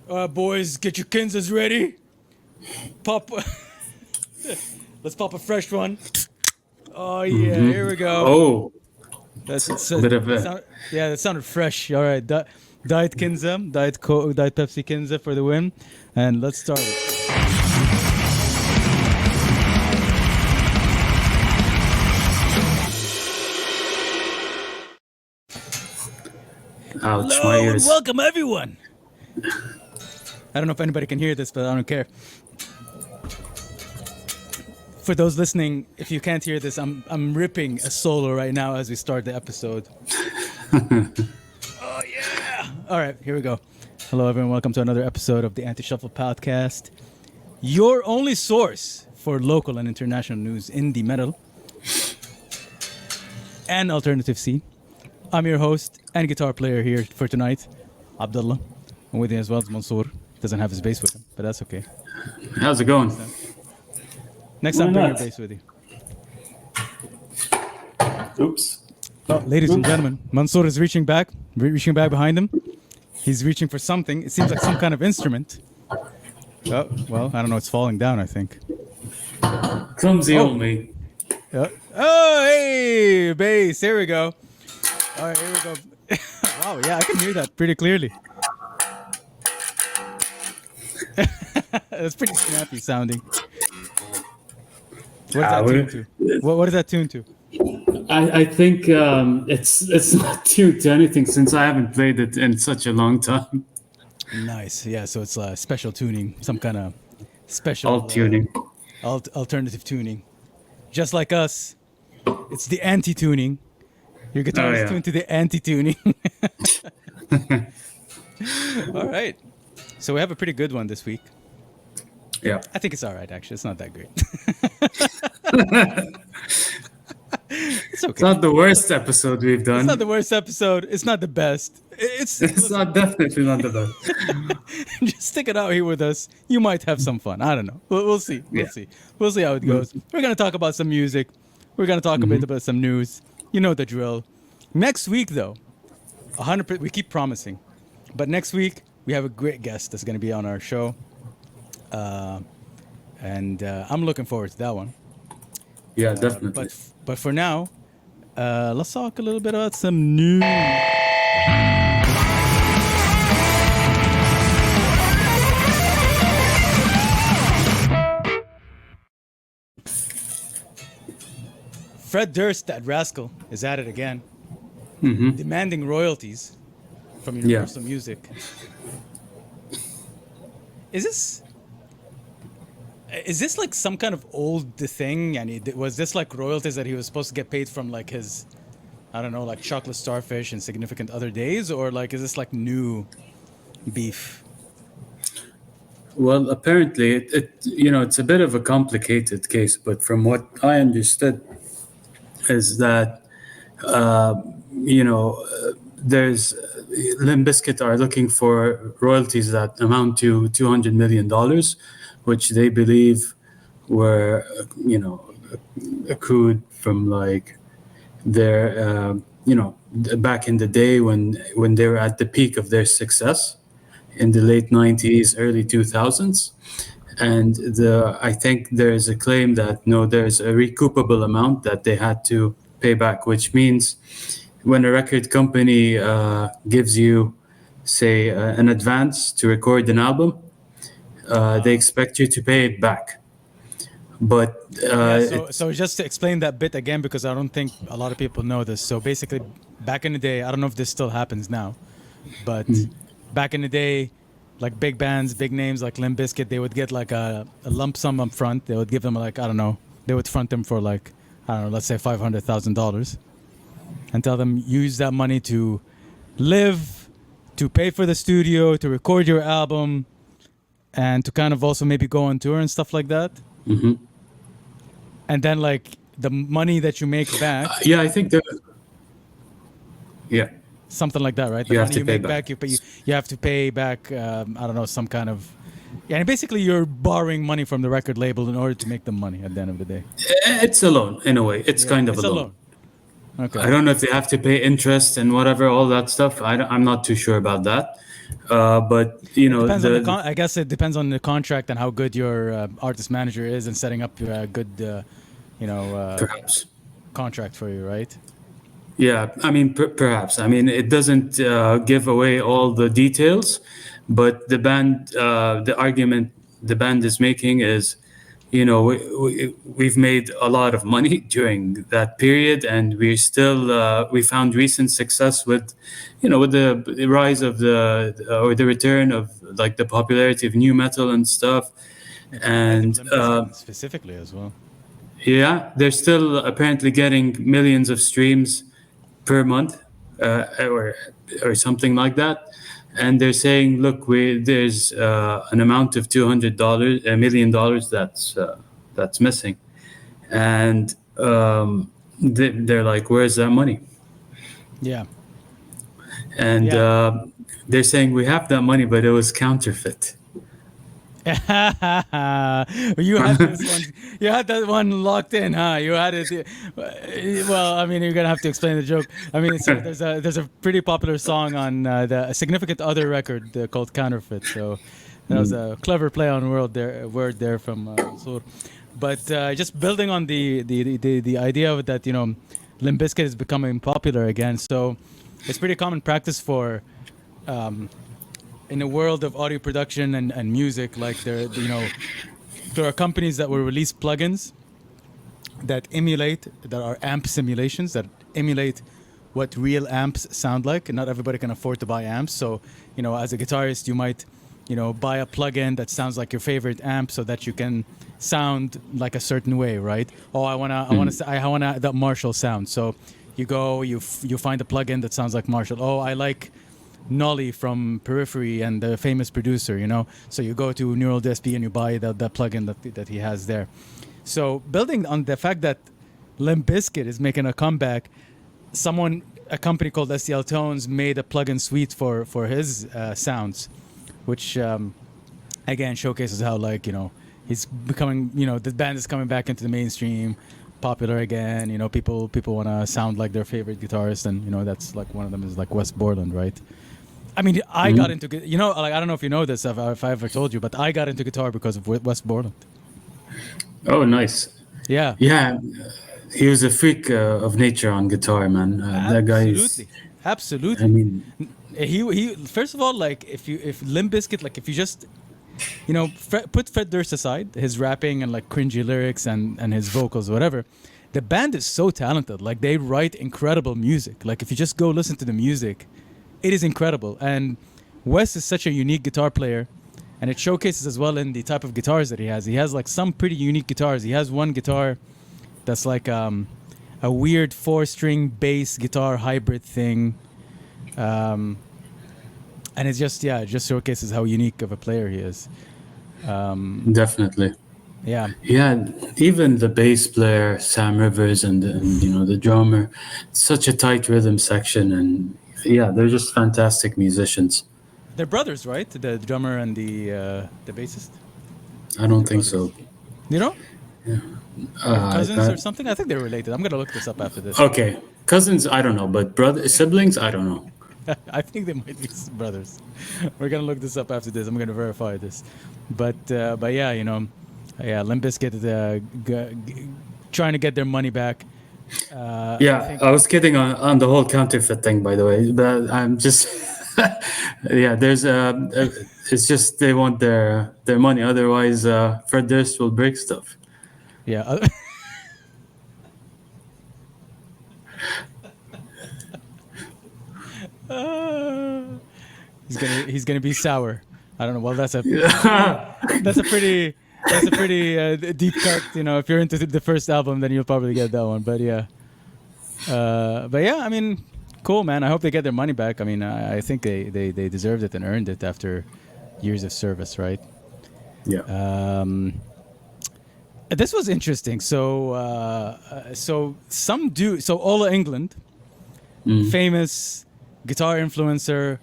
Boys, get your Kinzas ready. Pop. Let's pop a fresh one. Oh yeah, here we go. Oh, That's a bit of a. yeah, that sounded fresh. All right, Diet Kinza, Diet Pepsi Kinza for the win, and let's start it. Ouch, my Hello and ears. welcome everyone. I don't know if anybody can hear this, but I don't care. For those listening, if you can't hear this, I'm ripping a solo right now as we start the episode. Oh yeah! All right, here we go. Hello everyone, welcome to another episode of the Anti-Shuffle Podcast, your only source for local and international news in the metal and alternative scene. I'm your host and guitar player here for tonight, Abdullah. And with me as well is Mansour. Doesn't have his bass with him, but that's okay. How's it going? Next Why time, bring your not? bass with you. Oops. Oh, ladies and gentlemen, Mansour is reaching back behind him. He's reaching for something. It seems like some kind of instrument. Oh, well, I don't know. It's falling down, I think. Clumsy Oh. old me. Yeah. Oh, hey, bass. Here we go. All right, here we go. Wow, yeah, I can hear that pretty clearly. That's pretty snappy sounding. What's that tune to? What is that tune to? I think it's not tuned to anything since I haven't played it in such a long time. Nice. Yeah, so it's special tuning, some kind of special All tuning. alternative tuning. Just like us, it's the anti-tuning. Your guitar Oh, is yeah. tuned to the anti-tuning. All right. So we have a pretty good one this week. Yeah. I think it's all right, actually. It's not that great. It's okay. It's not the worst episode we've done. It's not the worst episode. It's not the best. It's It's not definitely not the best. just stick it out here with us. You might have some fun. I don't know. We'll see. We'll Yeah. see. We'll see how it goes. We're gonna talk about some music. We're gonna talk a bit about some news. You know the drill. Next week, though, 100%. We keep promising, but next week we have a great guest that's gonna be on our show, and I'm looking forward to that one. Yeah, definitely. But for now, let's talk a little bit about some news. Fred Durst at Rascal is at it again, demanding royalties from Universal Music. Is this like some kind of old thing? And was this like royalties that he was supposed to get paid from like his, I don't know, like Chocolate Starfish and Significant Other Days, or like is this like new beef? Well, apparently, it's a bit of a complicated case, but from what I understood, is that there's Limp Bizkit are looking for royalties that amount to $200 million, which they believe were accrued from like their back in the day when they were at the peak of their success in the late 90s, early 2000s. And I think there is a claim that there's a recoupable amount that they had to pay back, which means when a record company gives you, say, an advance to record an album, they expect you to pay it back. But So just to explain that bit again, because I don't think a lot of people know this. So basically, back in the day, I don't know if this still happens now, but back in the day, like big bands, big names like Limp Bizkit, they would get like a lump sum up front. They would give them like, I don't know, they would front them for like, I don't know, let's say $500,000 and tell them use that money to live, to pay for the studio, to record your album, and to kind of also maybe go on tour and stuff like that. And then like the money that you make back, yeah, I think there. Yeah. something like that, right? The You have money to you pay make back. you have to pay back. I don't know, some kind of. Yeah, and basically you're borrowing money from the record label in order to make them money at the end of the day. It's a loan in a way. It's kind of It's a a loan. loan. Okay. I don't know if they have to pay interest and whatever, all that stuff. I'm not too sure about that. But you know, Depends on the I guess it depends on the contract and how good your artist manager is in setting up a good, perhaps. contract for you, right? Yeah, I mean, perhaps. I mean, it doesn't give away all the details, but the argument the band is making is, you know, we've made a lot of money during that period, and we found recent success with, you know, with the rise of or the return of like the popularity of new metal and stuff, Right, of and Limp Bizkit specifically as well. yeah, they're still apparently getting millions of streams per month, or something like that. And they're saying, look, there's an amount of $200, $1 million that's missing, and they're like, where's that money? Yeah. And Yeah. they're saying we have that money, but it was counterfeit. You had this one. You had that one locked in, huh? You had it. Well, I mean, you're gonna have to explain the joke. I mean, so there's a pretty popular song on the Significant Other record called "Counterfeit." So that was a clever play on word there from Sur. But just building on the idea of that, you know, Limp Bizkit is becoming popular again. So it's pretty common practice for. In the world of audio production and music, like there are companies that will release plugins that are amp simulations that emulate what real amps sound like. And not everybody can afford to buy amps. So, you know, as a guitarist, you might, you know, buy a plugin that sounds like your favorite amp so that you can sound like a certain way, right? Oh, I want that Marshall sound. So you go, you find a plugin that sounds like Marshall. Oh, I like Nolly from Periphery and the famous producer, you know. So you go to Neural DSP and you buy that plugin that he has there. So building on the fact that Limp Bizkit is making a comeback, a company called STL Tones made a plugin suite for his sounds, which again showcases how, like, you know, he's becoming, you know, the band is coming back into the mainstream, popular again. You know, people want to sound like their favorite guitarist, and you know that's like one of them is like Wes Borland, right? I mean, I got into, you know, like, I don't know if you know this, if I ever told you, but I got into guitar because of Wes Borland. Oh, nice. Yeah. Yeah, he was a freak of nature on guitar, man. That guy is. Absolutely. I mean, He first of all, like, if Limp Bizkit, like, if you just, you know, put Fred Durst aside, his rapping and like cringy lyrics and his vocals, whatever, the band is so talented. Like, they write incredible music. Like, if you just go listen to the music, it is incredible. And Wes is such a unique guitar player, and it showcases as well in the type of guitars that he has. He has like some pretty unique guitars. He has one guitar that's like a weird 4-string bass guitar hybrid thing. And it's just, it just showcases how unique of a player he is. definitely. Yeah. Yeah, even the bass player Sam Rivers and you know, the drummer, such a tight rhythm section, and yeah, they're just fantastic musicians. They're brothers, right? The drummer and the bassist. I don't think so. You know? Cousins I- or something? I think they're related. I'm gonna look this up after this. Okay, cousins, I don't know, but siblings, I don't know. I think they might be brothers. We're gonna look this up after this. I'm gonna verify this. But yeah, you know, Limp Bizkit trying to get their money back. Yeah, I was kidding on the whole counterfeit thing, by the way. But I'm just, yeah. It's just they want their money. Otherwise, Fred Durst will break stuff. Yeah. He's gonna be sour. I don't know. Well, that's a pretty deep cut. You know, if you're into the first album, then you'll probably get that one. But yeah, I mean, cool, man. I hope they get their money back. I mean, I think they deserved it and earned it after years of service, right? Yeah. This was interesting. So Ola England, famous guitar influencer,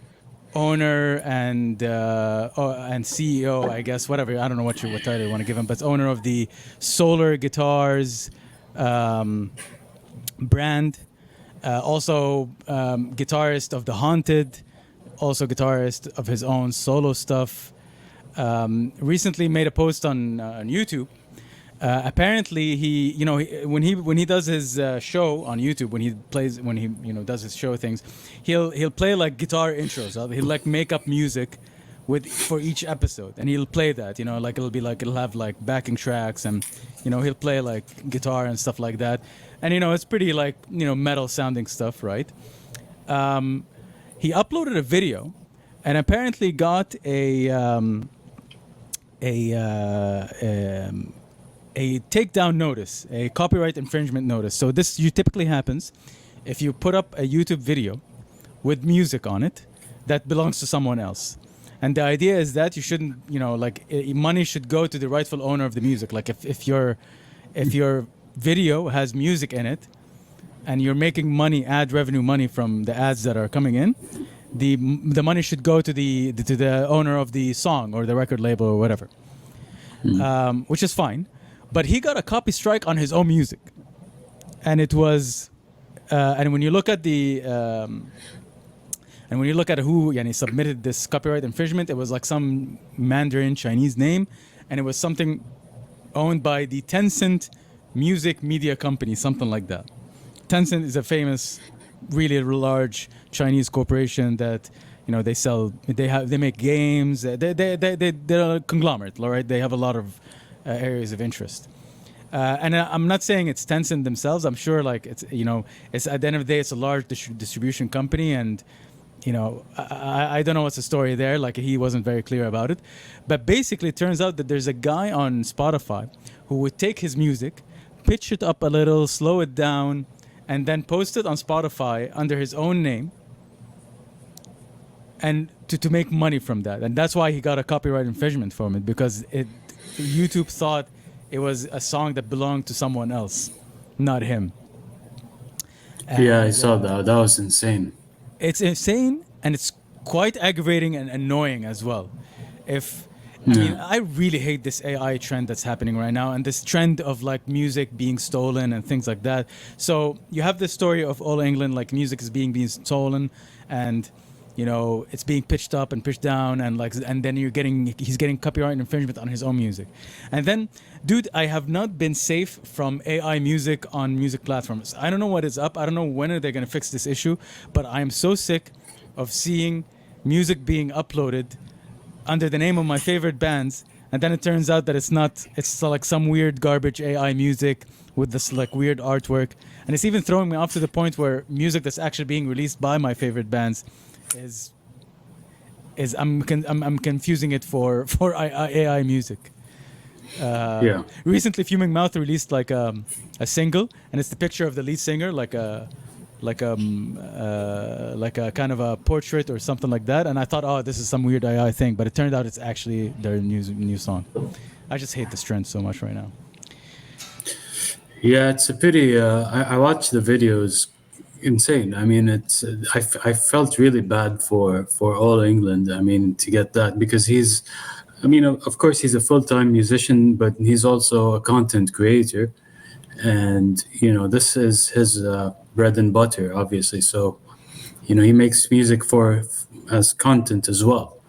owner and CEO, I guess, whatever. I don't know what title you want to give him, but owner of the Solar Guitars brand. Also, guitarist of The Haunted, also guitarist of his own solo stuff. Recently made a post on YouTube. Apparently, when he does his show on YouTube, when he does his show things, he'll play like guitar intros. He'll like make up music for each episode, and he'll play that. Like it'll have like backing tracks, and he'll play like guitar and stuff like that. And it's pretty like metal sounding stuff, right? He uploaded a video, and apparently got a takedown notice, a copyright infringement notice. So this typically happens if you put up a YouTube video with music on it that belongs to someone else. And the idea is that you shouldn't, money should go to the rightful owner of the music. Like if your video has music in it and you're making money, ad revenue money from the ads that are coming in, the money should go to the owner of the song or the record label or whatever, which is fine. But he got a copy strike on his own music, and it was, and when you look at who submitted this copyright infringement, it was like some Mandarin Chinese name, and it was something owned by the Tencent Music Media Company, something like that. Tencent is a famous, really large Chinese corporation that they make games. They're a conglomerate, right? They have a lot of areas of interest. And I'm not saying it's Tencent themselves. I'm sure it's at the end of the day, it's a large distribution company, and I don't know what's the story there. Like, he wasn't very clear about it. But basically, it turns out that there's a guy on Spotify who would take his music, pitch it up a little, slow it down, and then post it on Spotify under his own name, and to make money from that. And that's why he got a copyright infringement from it, because YouTube thought it was a song that belonged to someone else, not him. Yeah, I saw that. That was insane. It's insane, and it's quite aggravating and annoying as well. I really hate this AI trend that's happening right now, and this trend of like music being stolen and things like that. So you have this story of All England, like music is being stolen, and it's being pitched up and pitched down, and then he's getting copyright infringement on his own music. And then, dude, I have not been safe from AI music on music platforms. I don't know what is up. I don't know when are they going to fix this issue, but I am so sick of seeing music being uploaded under the name of my favorite bands, and then it turns out that it's not. It's like some weird garbage AI music with this like weird artwork, and it's even throwing me off to the point where music that's actually being released by my favorite bands is I'm confusing it for AI music. Recently, Fuming Mouth released like a single, and it's the picture of the lead singer, like a kind of a portrait or something like that. And I thought, oh, this is some weird AI thing, but it turned out it's actually their new song. I just hate this trend so much right now. Yeah, it's a pity. I watched the videos. Insane. I mean, it's I felt really bad for All England. I mean, to get that, because he's, of course he's a full-time musician, but he's also a content creator, and this is his bread and butter, obviously. So he makes music as content as well.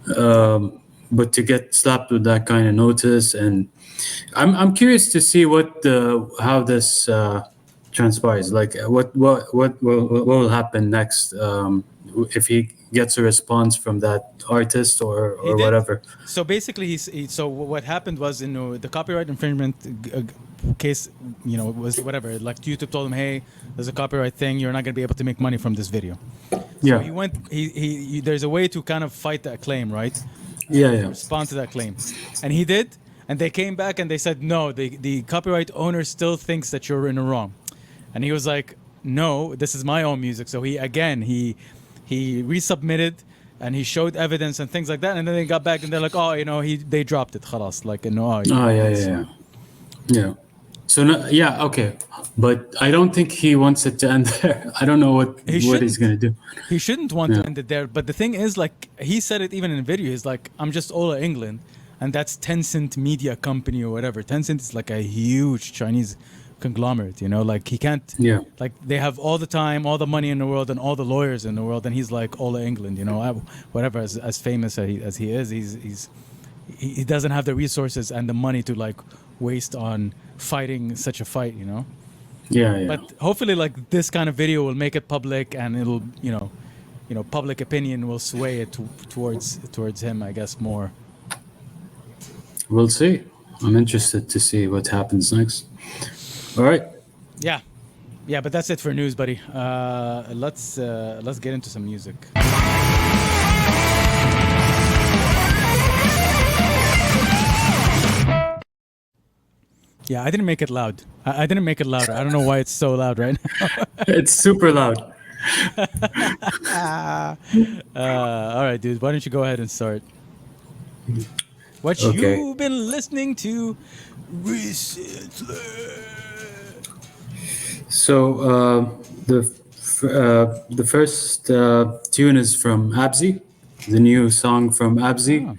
But to get slapped with that kind of notice, and I'm curious to see how this transpires. Like what will happen next, if he gets a response from that artist or whatever. So basically, so what happened was, the copyright infringement case, was whatever. Like YouTube told him, hey, there's a copyright thing. You're not going to be able to make money from this video. So he went. He there's a way to kind of fight that claim, right? Respond to that claim, and he did. And they came back and they said, no, the copyright owner still thinks that you're in the wrong. And he was like, no, this is my own music. So he resubmitted, and he showed evidence and things like that. And then they got back and they're like, oh, they dropped it. Khalas. Like, yeah. So okay. But I don't think he wants it to end there. I don't know what he's going to do. He shouldn't want to end it there. But the thing is, like, he said it even in a video. He's like, I'm just Ola England. And that's Tencent Media Company or whatever. Tencent is like a huge Chinese conglomerate, you know, like he can't, Yeah. like they have all the time, all the money in the world, and all the lawyers in the world, and he's like all of England, you know, whatever. As famous as he is, he doesn't have the resources and the money to like waste on fighting such a fight, you know. Yeah. Yeah. But hopefully, like this kind of video will make it public, and it'll, public opinion will sway it towards him, I guess, more. We'll see. I'm interested to see what happens next. All right. Yeah, but that's it for news, buddy. Let's get into some music. Yeah, I didn't make it loud. I didn't make it louder. I don't know why it's so loud right now. It's super loud. All right, dude. Why don't you go ahead and start? What Okay. you've been listening to recently? So the first tune is from Abzi, the new song from Abzi. Oh.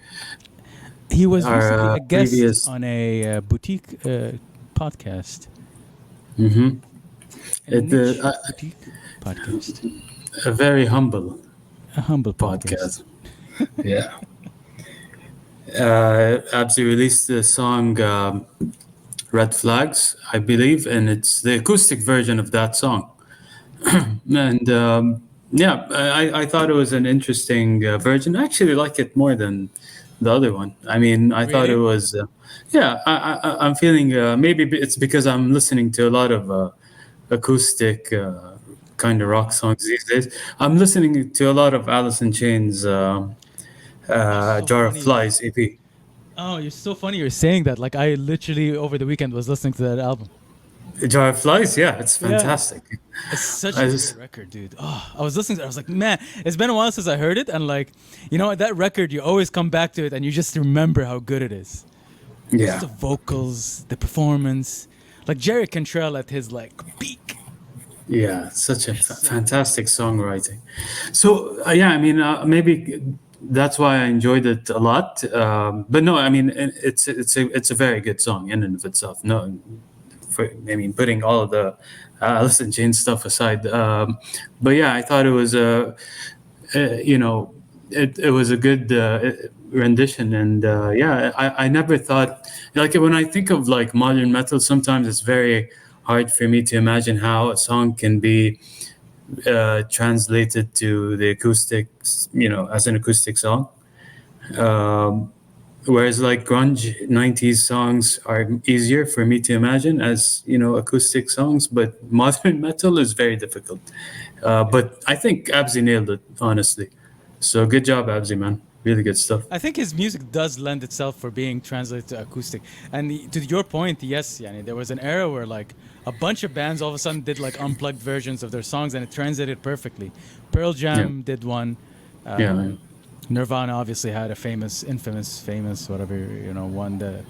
He was Our, recently a guest previous- on a boutique podcast. Mm-hmm. A It, niche uh, boutique podcast. A very humble A humble podcast. podcast. Yeah. Abzi released the song Red Flags, I believe, and it's the acoustic version of that song. And yeah, I thought it was an interesting version. I actually like it more than the other one. I mean, I thought it Really? was, I'm feeling, maybe it's because I'm listening to a lot of acoustic kind of rock songs these days. I'm listening to a lot of Alice in Chains' Jar of funny. Flies EP. Oh, you're so funny. You're saying that. Like I literally over the weekend was listening to that album. Jar of Flies, yeah, it's fantastic. It's such I a just- good record, dude. Oh, I was listening to it. I was like, man, it's been a while since I heard it. And like, you know, that record, you always come back to it and you just remember how good it is. Yeah. Just the vocals, the performance. Like Jerry Cantrell at his like peak. Yeah, such a fantastic songwriting. So yeah, I mean, maybe that's why I enjoyed it a lot. But no, I mean, it's a very good song in and of itself. No, I mean, putting all of the Alice in Chains stuff aside. But yeah, I thought it was it was a good rendition, and yeah, I never thought, like, when I think of like modern metal, sometimes it's very hard for me to imagine how a song can be translated to the acoustics, as an acoustic song. Whereas like grunge 90s songs are easier for me to imagine as, acoustic songs, but modern metal is very difficult. But I think Abzi nailed it, honestly. So good job, Abzi, man. Really good stuff. I think his music does lend itself for being translated to acoustic. And to your point, yes, Yani, there was an era where like a bunch of bands all of a sudden did like unplugged versions of their songs and it translated perfectly. Pearl Jam did one. Yeah. Nirvana obviously had a infamous, whatever, one.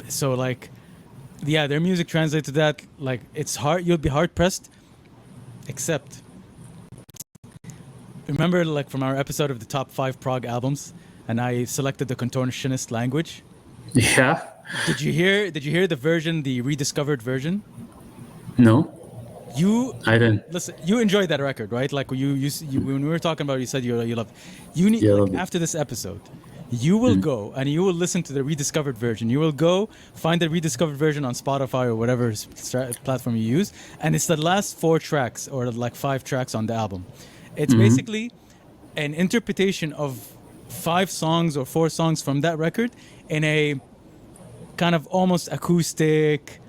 So like, yeah, their music translated to that. Like, it's hard. You'll be hard pressed. Except, remember, like from our episode of the top 5 prog albums, and I selected the contortionist language. Yeah. Did you hear the version, the rediscovered version? No, I didn't. Listen, you enjoyed that record, right? Like you when we were talking about it, you said you loved. You need, Yeah, I like, loved it. after this episode, you will go and you will listen to the rediscovered version. You will go find the rediscovered version on Spotify or whatever platform you use, and it's the last 4 tracks or like 5 tracks on the album. It's basically an interpretation of 5 songs or 4 songs from that record in a kind of almost acoustic,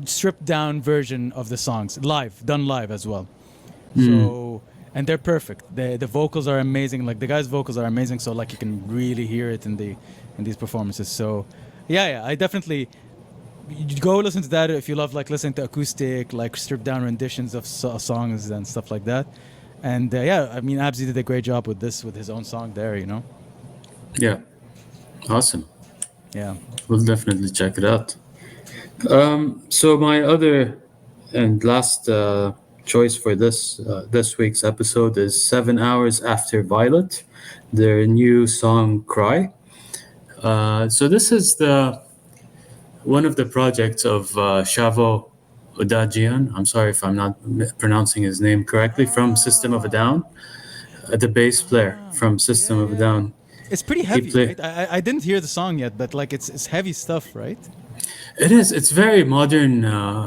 stripped down version of the songs, done live as well. So, and they're perfect. The vocals are amazing. Like the guys' vocals are amazing. So like you can really hear it in these performances. So, yeah, I definitely. You go listen to that if you love like listening to acoustic, like stripped down renditions of songs and stuff like that. And yeah, I mean, Abzi did a great job with his own song there. Yeah. Awesome. Yeah. We'll definitely check it out. So my other and last choice for this week's episode is 7 Hours After Violet, their new song "Cry." So this is one of the projects of Shavo Odagian. I'm sorry if I'm not pronouncing his name correctly. From System of a Down, the bass player from Yeah, System of a yeah. Down. It's pretty He heavy, played. right? I didn't hear the song yet, but like it's heavy stuff, right? It is. It's very modern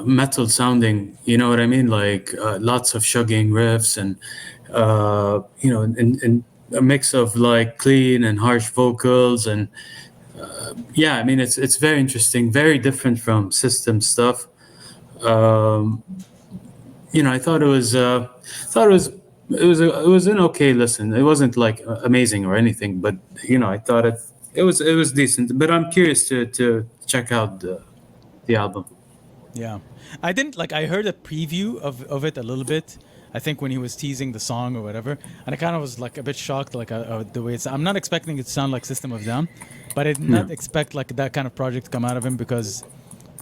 metal sounding. You know what I mean? Like lots of shugging riffs and and a mix of like clean and harsh vocals and yeah. I mean, it's very interesting, very different from System stuff. Um, I thought it was an okay listen. It wasn't like amazing or anything, but I thought it was decent. But I'm curious to check out the album. Yeah, I didn't like. I heard a preview of it a little bit. I think when he was teasing the song or whatever, and I kind of was like a bit shocked, like the way it's. I'm not expecting it to sound like System of a Down, but I did not expect like that kind of project to come out of him because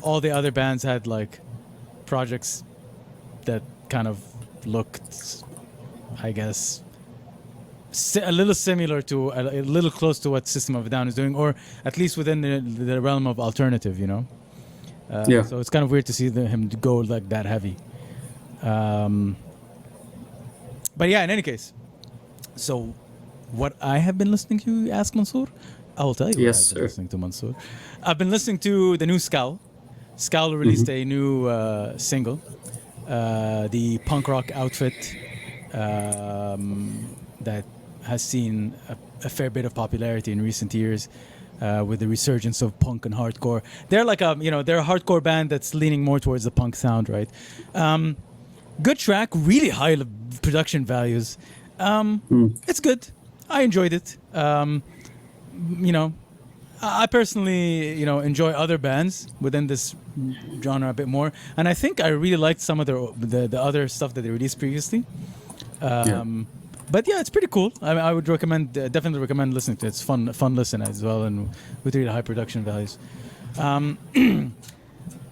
all the other bands had like projects that kind of looked, I guess, a little similar to a little close to what System of a Down is doing, or at least within the realm of alternative, you know. Yeah. So it's kind of weird to see him go like that heavy. But yeah, in any case, so what I have been listening to, you ask Mansoor? I will tell you Yes, what I've been sir. listening to, Mansoor. I've been listening to the new Scowl. Scowl released a new single, the punk rock outfit that has seen a fair bit of popularity in recent years. With the resurgence of punk and hardcore, they're like they're a hardcore band that's leaning more towards the punk sound, right? Good track, really high production values. It's good. I enjoyed it. I personally, enjoy other bands within this genre a bit more, and I think I really liked some of the other stuff that they released previously. But yeah, it's pretty cool. I would recommend, definitely recommend listening to it. It's fun listen as well, and with really high production values.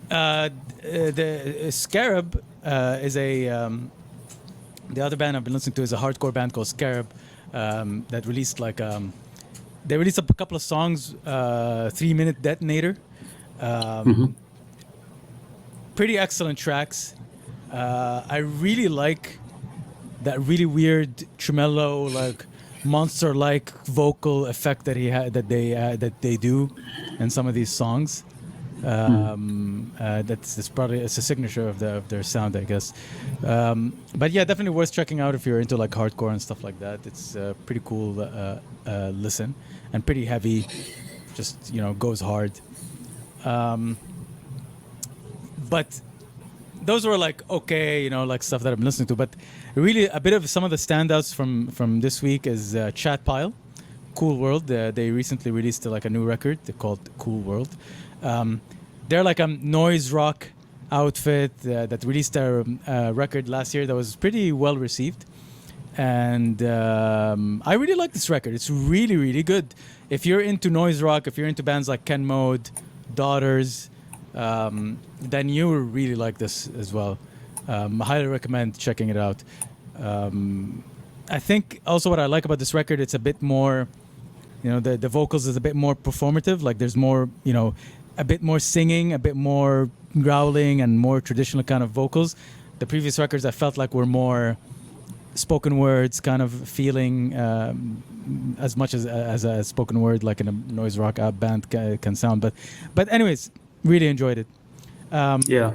The Scarab is the other band I've been listening to is a hardcore band called Scarab that released they released a couple of songs, 3-minute Detonator. Pretty excellent tracks. I really like that really weird tremolo, like monster-like vocal effect that that they do in some of these songs. That's probably it's a signature of their sound, I guess. But yeah, definitely worth checking out if you're into like hardcore and stuff like that. It's a pretty cool listen and pretty heavy. Just goes hard. But those were like okay, like stuff that I'm listening to. But really, a bit of some of the standouts from this week is Chat Pile, Cool World. They recently released like a new record called Cool World. They're like a noise rock outfit that released their record last year that was pretty well received. And I really like this record. It's really, really good. If you're into noise rock, if you're into bands like Ken Mode, Daughters, then you will really like this as well. I highly recommend checking it out. I think also what I like about this record, it's a bit more, the vocals is a bit more performative. Like there's more, a bit more singing, a bit more growling, and more traditional kind of vocals. The previous records I felt like were more spoken words kind of feeling, as much as a spoken word like in a noise rock band can sound. But anyways, really enjoyed it. Yeah.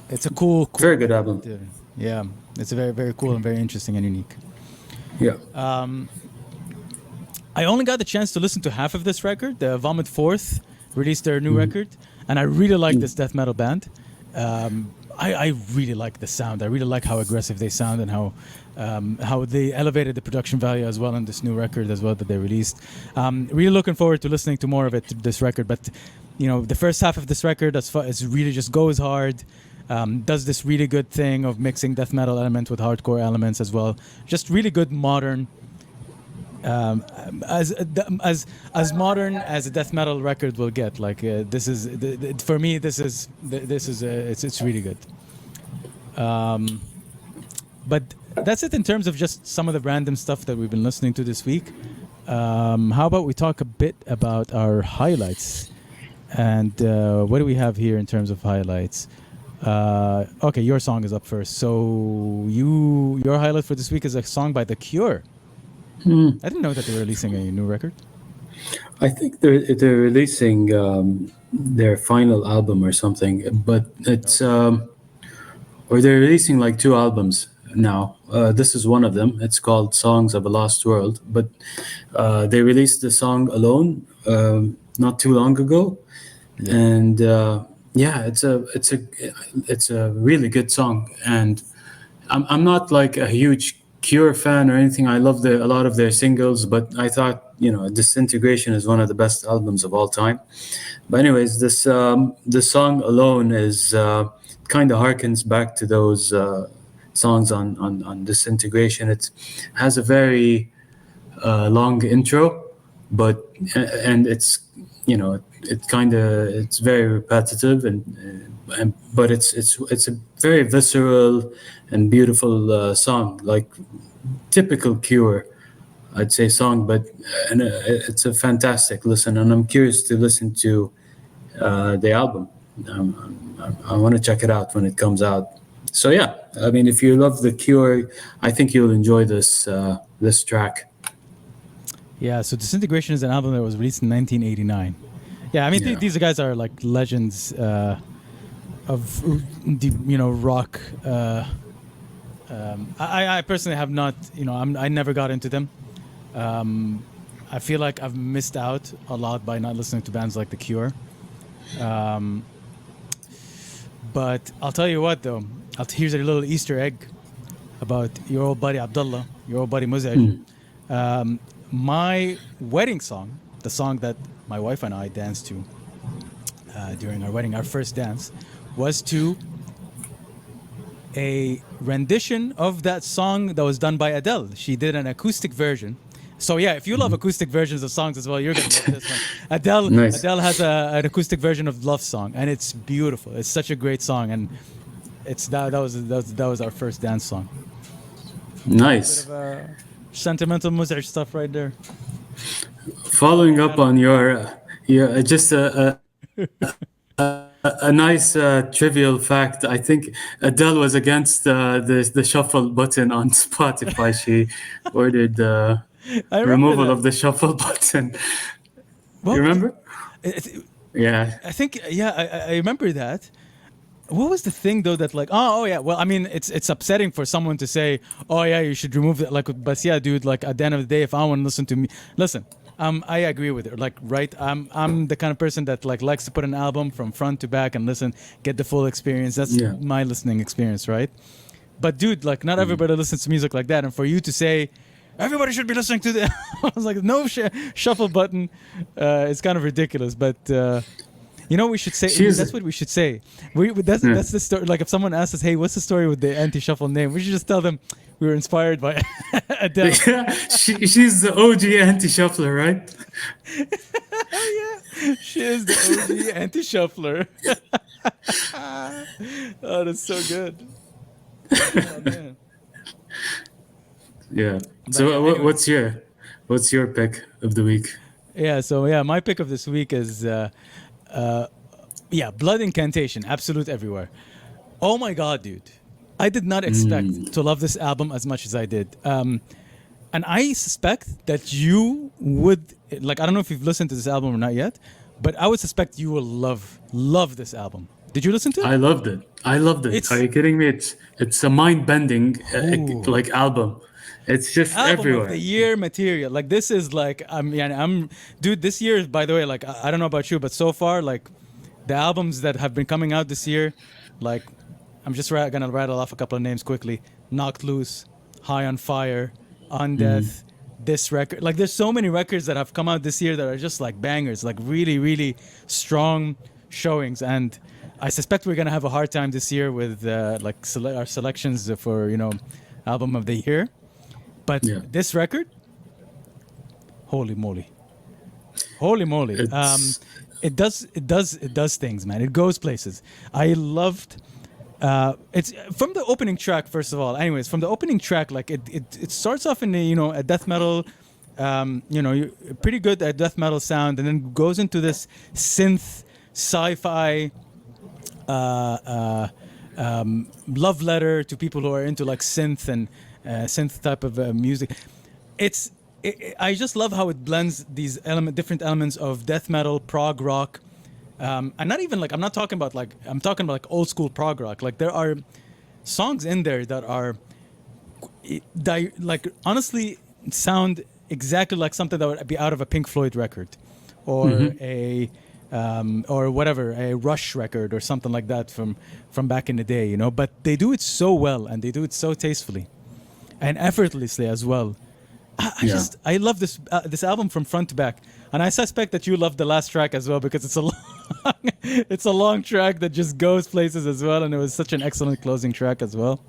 It's a cool Very good album. Yeah, it's very, very cool and very interesting and unique. Yeah. I only got the chance to listen to half of this record. The Vomit Forth released their new record, and I really like this death metal band. I really like the sound. I really like how aggressive they sound and how they elevated the production value as well in this new record as well that they released. Really looking forward to listening to more of it, this record. But the first half of this record is really just goes hard. Does this really good thing of mixing death metal elements with hardcore elements as well. Just really good modern. As modern as a death metal record will get. Like this is for me. It's really good. But that's it in terms of just some of the random stuff that we've been listening to this week. How about we talk a bit about our highlights? And what do we have here in terms of highlights? Okay, your song is up first. So your highlight for this week is a song by The Cure. I didn't know that they were releasing a new record. I think they're releasing their final album or something, but it's or they're releasing like two albums now. This is one of them. It's called Songs of a Lost World, but they released the song Alone not too long ago, and yeah, it's a really good song. And I'm not like a huge Cure fan or anything. I love a lot of their singles, but I thought, Disintegration is one of the best albums of all time. But anyways, this song Alone is kind of harkens back to those songs on Disintegration. It has a very long intro, but and it's it's very repetitive and but it's a very visceral and beautiful song, like typical Cure, I'd say, song. But it's a fantastic listen, and I'm curious to listen to the album. I want to check it out when it comes out. So yeah, I mean, if you love the Cure, I think you'll enjoy this track. Yeah, so Disintegration is an album that was released in 1989. Yeah, I mean, Yeah. these guys are like legends of rock. I personally have not, I never got into them. I feel like I've missed out a lot by not listening to bands like The Cure. But I'll tell you what, though. Here's a little Easter egg about your old buddy Abdullah, your old buddy Muzaj. My wedding song, the song that my wife and I danced to during our wedding, our first dance, was to a rendition of that song that was done by Adele. She did an acoustic version. So yeah, if you love acoustic versions of songs as well, you're gonna love this one. Adele, Nice. Adele has an acoustic version of Love Song, and it's beautiful. It's such a great song, and that was our first dance song. Nice. Bit of sentimental Muzaj stuff right there. Following up on your just a nice trivial fact. I think Adele was against the shuffle button on Spotify. She ordered the I remember removal that. of the shuffle button. Well, You remember? Yeah. I think I remember that. What was the thing though that like yeah, well, I mean it's upsetting for someone to say, oh yeah, you should remove it, like, but yeah, dude, like at the end of the day, if I want to listen to me, listen, I agree with it, like, right, I'm the kind of person that like likes to put an album from front to back and listen, get the full experience. That's Yeah. my listening experience, right? But dude, like not everybody listens to music like that, and for you to say everybody should be listening to the I was like, no shuffle button, it's kind of ridiculous, but you know, we should say She's- that's what we should say. That's the story. Like if someone asks us, "Hey, what's the story with the anti-shuffle name?" We should just tell them we were inspired by Adele. Yeah, she's the OG anti-shuffler, right? She is the OG anti-shuffler. Oh, that's so good. Oh, man. Yeah. But So yeah, anyway. what's your pick of the week? Yeah. So yeah, my pick of this week is Blood Incantation, Absolute Everywhere. Oh my god, dude! I did not expect to love this album as much as I did. And I suspect that you would like. I don't know if you've listened to this album or not yet, but I would suspect you will love this album. Did you listen to it? I loved it. It's- Are you kidding me? It's a mind-bending Ooh. like album. It's just Album everywhere. of the year material. Like this is like I'm dude. This year, by the way, like I don't know about you, but so far, like the albums that have been coming out this year, like I'm just gonna rattle off a couple of names quickly: Knocked Loose, High on Fire, On Death. This record, like there's so many records that have come out this year that are just like bangers, like really, really strong showings. And I suspect we're gonna have a hard time this year with our selections for album of the year. But Yeah. this record, holy moly, It's- it does things, man. It goes places. I loved. It's from the opening track, first of all. Anyways, from the opening track, like it starts off in a death metal, pretty good death metal sound, and then goes into this synth sci-fi love letter to people who are into like synth and synth type of music. It's I just love how it blends these different elements of death metal, prog rock, and not even like I'm not talking about like I'm talking about like old school prog rock. Like there are songs in there that are like honestly sound exactly like something that would be out of a Pink Floyd record, or a or whatever, a Rush record or something like that from back in the day, you know. But they do it so well and they do it so tastefully and effortlessly as well. I love this album from front to back, and I suspect that you love the last track as well because it's a long, it's a long track that just goes places as well, and it was such an excellent closing track as well.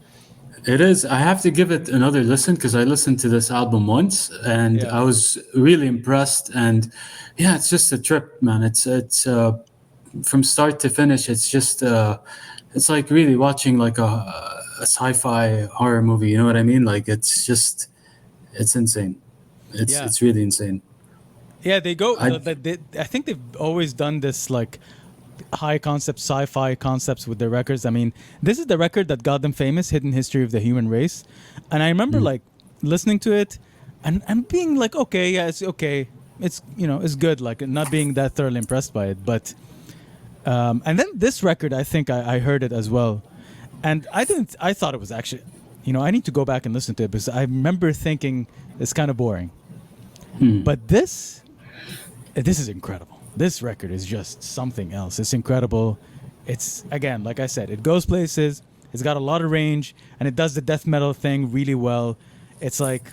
It is. I have to give it another listen because I listened to this album once and Yeah. I was really impressed. And yeah, it's just a trip, man. It's from start to finish. It's just it's like really watching like a sci-fi horror movie. You know what I mean? Like it's insane. Yeah. It's really insane. Yeah, they go. I I think they've always done this like high concept sci-fi concepts with their records. I mean, this is the record that got them famous, Hidden History of the Human Race. And I remember like listening to it and being like, okay, yeah, it's okay. It's, you know, it's good. Like not being that thoroughly impressed by it. But, and then this record, I think I heard it as well. And I thought it was actually, you know, I need to go back and listen to it because I remember thinking it's kind of boring. But this is incredible. This record is just something else. It's incredible. It's, again, like I said, it goes places. It's got a lot of range, and it does the death metal thing really well. It's like,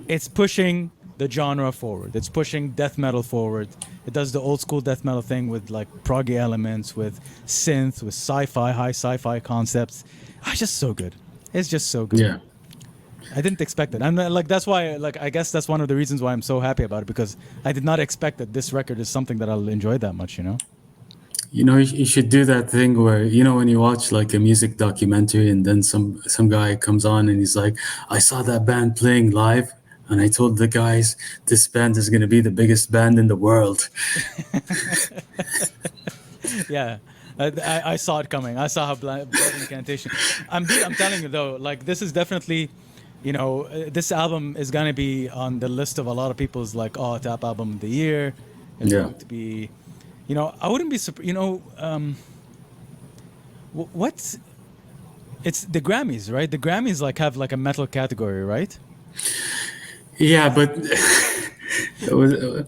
it's pushing the genre forward. It's pushing death metal forward. It does the old school death metal thing with like proggy elements, with synth, with sci-fi, high sci-fi concepts. It's just so good. It's just so good. yeah. I didn't expect it. And like that's why like I guess that's one of the reasons why I'm so happy about it, because I did not expect that this record is something that I'll enjoy that much, you know? You know, you should do that thing where, you know, when you watch like a music documentary and then some guy comes on and he's like, I saw that band playing live and I told the guys this band is going to be the biggest band in the world. Yeah. I saw it coming. I saw how Blood Incantation. I'm telling you though, like this is definitely, you know, this album is gonna be on the list of a lot of people's like, oh, top album of the year. It's Yeah. going to be, you know, I wouldn't be surprised. You know, what's it's the Grammys, right? The Grammys like have like a metal category, right? Yeah, but it was,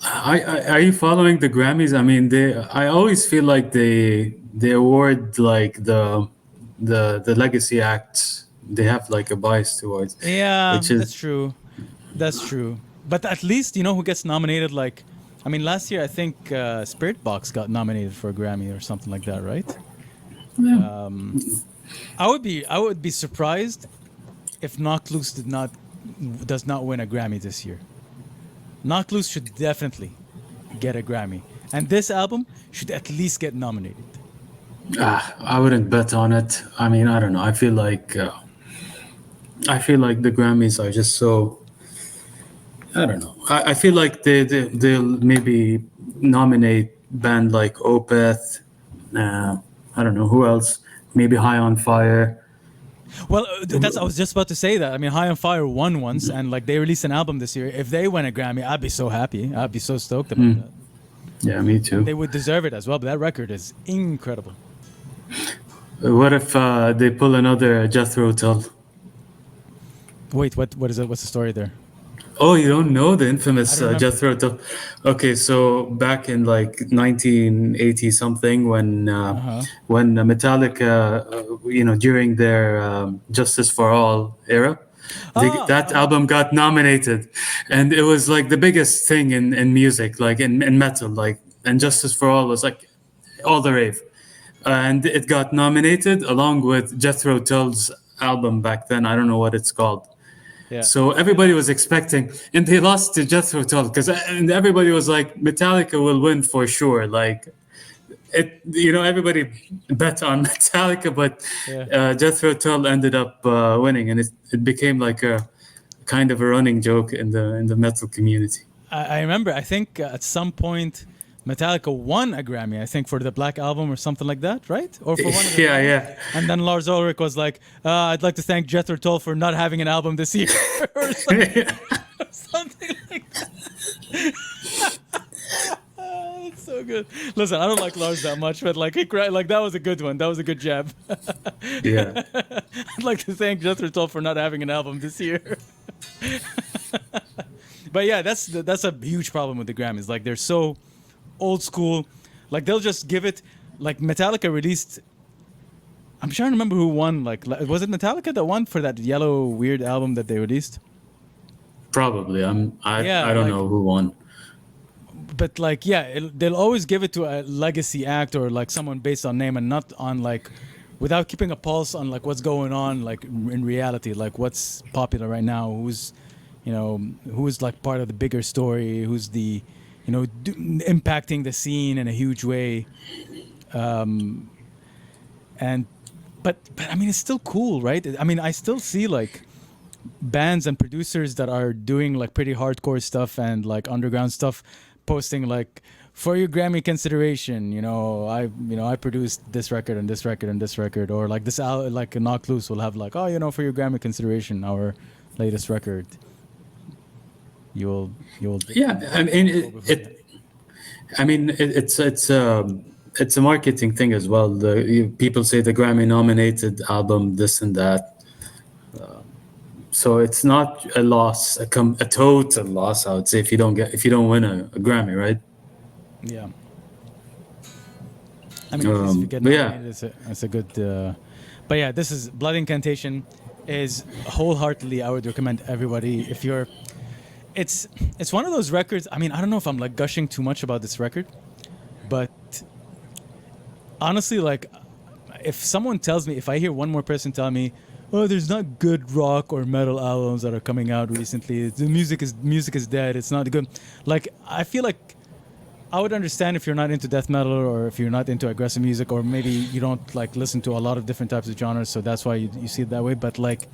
are you following the Grammys? I mean, I always feel like they award like the legacy acts. They have like a bias towards, Yeah, which is that's true. That's true. But at least you know who gets nominated. Like, I mean, last year I think Spirit Box got nominated for a Grammy or something like that, right? yeah. I would be surprised if Knocked Loose does not win a Grammy this year. Knocked Loose should definitely get a Grammy, and this album should at least get nominated. I wouldn't bet on it. I mean, I don't know. I feel like the Grammys are just so. I don't know. I feel like they'll maybe nominate band like Opeth. I don't know who else. Maybe High on Fire. Well, that's I was just about to say that. I mean, High on Fire won once, and like they released an album this year. If they win a Grammy, I'd be so happy. I'd be so stoked about that. Yeah, me too. They would deserve it as well. But that record is incredible. What if they pull another Jethro Tull? Wait, what is it? What's the story there? Oh, you don't know the infamous I don't remember. Jethro Tull? Okay, so back in like 1980 something, when Metallica, you know, during their Justice for All era, that album got nominated, and it was like the biggest thing in music, like in metal, like, and Justice for All was like all the rave, and it got nominated along with Jethro Tull's album back then. I don't know what it's called. Yeah. So everybody was expecting, and they lost to Jethro Tull because everybody was like, Metallica will win for sure. Like, it, you know, everybody bet on Metallica, but Jethro Tull ended up winning, and it became like a kind of a running joke in the metal community. I remember. I think at some point Metallica won a Grammy, I think, for the Black Album or something like that, right? Or for one of the Yeah, albums. yeah. And then Lars Ulrich was like, "I'd like to thank Jethro Tull for not having an album this year," or something, something like that. It's so good. Listen, I don't like Lars that much, but like like that was a good one. That was a good jab. Yeah. I'd like to thank Jethro Tull for not having an album this year. But yeah, that's a huge problem with the Grammys. Like they're so old school. Like they'll just give it. Like Metallica released. I'm trying to remember who won. Like was it Metallica that won for that yellow weird album that they released? Probably. Yeah, I don't like- know who won. But like yeah, they'll always give it to a legacy act or like someone based on name and not on like without keeping a pulse on like what's going on like in reality, like what's popular right now, who's who's like part of the bigger story, who's the impacting the scene in a huge way. And but I mean it's still cool, right? I mean I still see like bands and producers that are doing like pretty hardcore stuff and like underground stuff posting like for your Grammy consideration, I produced this record and this record and this record, or like like Knock Loose will have like, for your Grammy consideration, our latest record. You'll Yeah, I mean it's a marketing thing as well. People say the Grammy nominated album, this and that. So it's not a loss, a total loss, I would say, if you don't win a Grammy, right? Yeah. I mean, at least if you get but yeah. nominated, it's a good. But yeah, this is Blood Incantation. Is wholeheartedly I would recommend everybody if you're. It's one of those records. I mean, I don't know if I'm like gushing too much about this record, but honestly, like, if someone tells me, if I hear one more person tell me, "Oh, there's not good rock or metal albums that are coming out recently. The music is dead. It's not good." Like, I feel like I would understand if you're not into death metal or if you're not into aggressive music, or maybe you don't like listen to a lot of different types of genres, so that's why you see it that way. But like,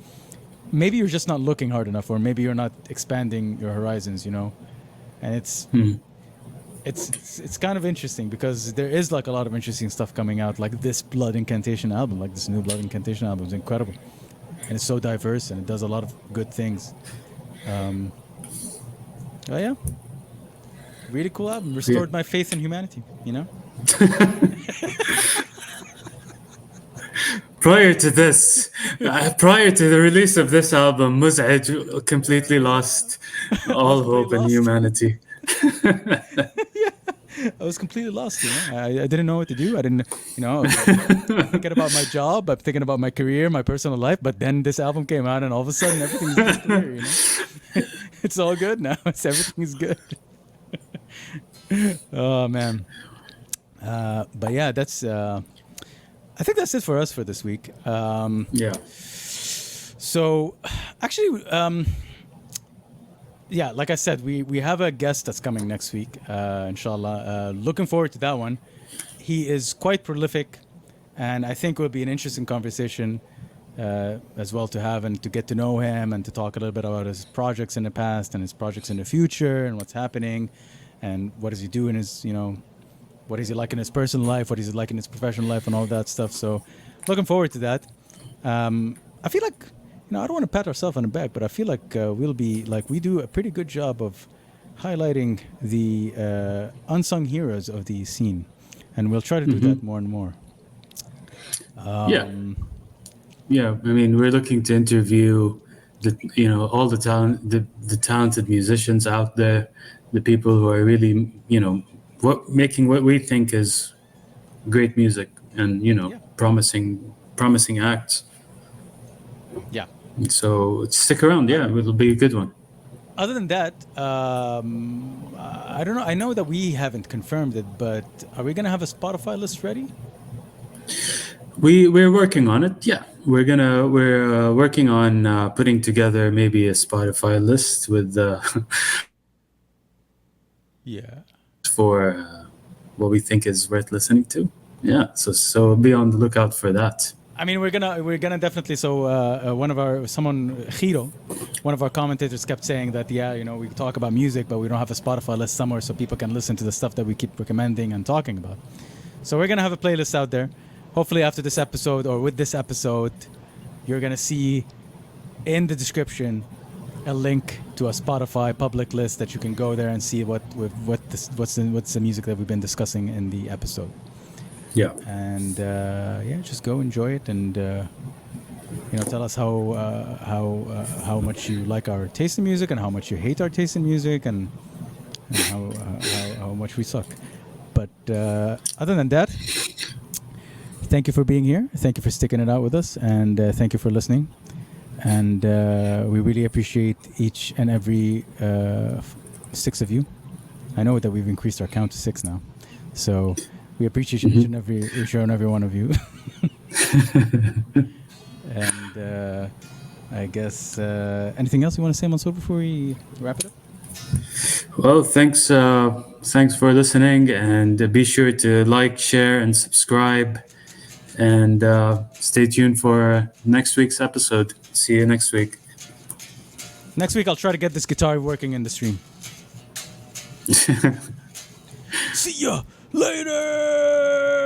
maybe you're just not looking hard enough, or maybe you're not expanding your horizons, And it's kind of interesting because there is like a lot of interesting stuff coming out, like this Blood Incantation album, like this new Blood Incantation album is incredible, and it's so diverse and it does a lot of good things. Oh yeah. Really cool album. Restored my faith in humanity, Prior to this, prior to the release of this album, Muz'aj completely lost all hope in lost. humanity. I was completely lost, I didn't know what to do. I didn't, I was thinking about my job. I'm thinking about my career, my personal life. But then this album came out, and all of a sudden, everything's just clear. It's all good now. Everything's good. Oh man. But yeah, that's. I think that's it for us for this week. Yeah. So, actually, yeah, like I said, we have a guest that's coming next week, inshallah. Looking forward to that one. He is quite prolific, and I think it will be an interesting conversation as well to have and to get to know him and to talk a little bit about his projects in the past and his projects in the future and what's happening and what does he do in his, what is he like in his personal life, what is he like in his professional life and all that stuff. So looking forward to that. I feel like, I don't want to pat ourselves on the back, but I feel like we'll be like we do a pretty good job of highlighting the unsung heroes of the scene, and we'll try to do that more and more. Yeah. I mean, we're looking to interview all the talent, the talented musicians out there, the people who are really making what we think is great music and promising acts. Yeah. So stick around. Yeah, it'll be a good one. Other than that, I don't know. I know that we haven't confirmed it, but are we gonna have a Spotify list ready? We're working on it. Yeah, we're working on putting together maybe a Spotify list with Yeah. for what we think is worth listening to. Yeah, so be on the lookout for that. I mean, we're gonna definitely. So one of our Hiro, one of our commentators kept saying that we talk about music, but we don't have a Spotify list somewhere so people can listen to the stuff that we keep recommending and talking about. So we're gonna have a playlist out there. Hopefully, after this episode or with this episode, you're gonna see in the description a link to a Spotify public list that you can go there and see what's the music that we've been discussing in the episode. Yeah. And just go enjoy it and tell us how much you like our taste in music and how much you hate our taste in music and how much we suck. But other than that, thank you for being here. Thank you for sticking it out with us, and thank you for listening. And we really appreciate each and every 6 of you. I know that we've increased our count to 6 now, so we appreciate each and every one of you. And I guess anything else you want to say, Mansoor, before we wrap it up? Well, thanks for listening, and be sure to like, share, and subscribe, and stay tuned for next week's episode. See you next week. Next week, I'll try to get this guitar working in the stream. See ya later!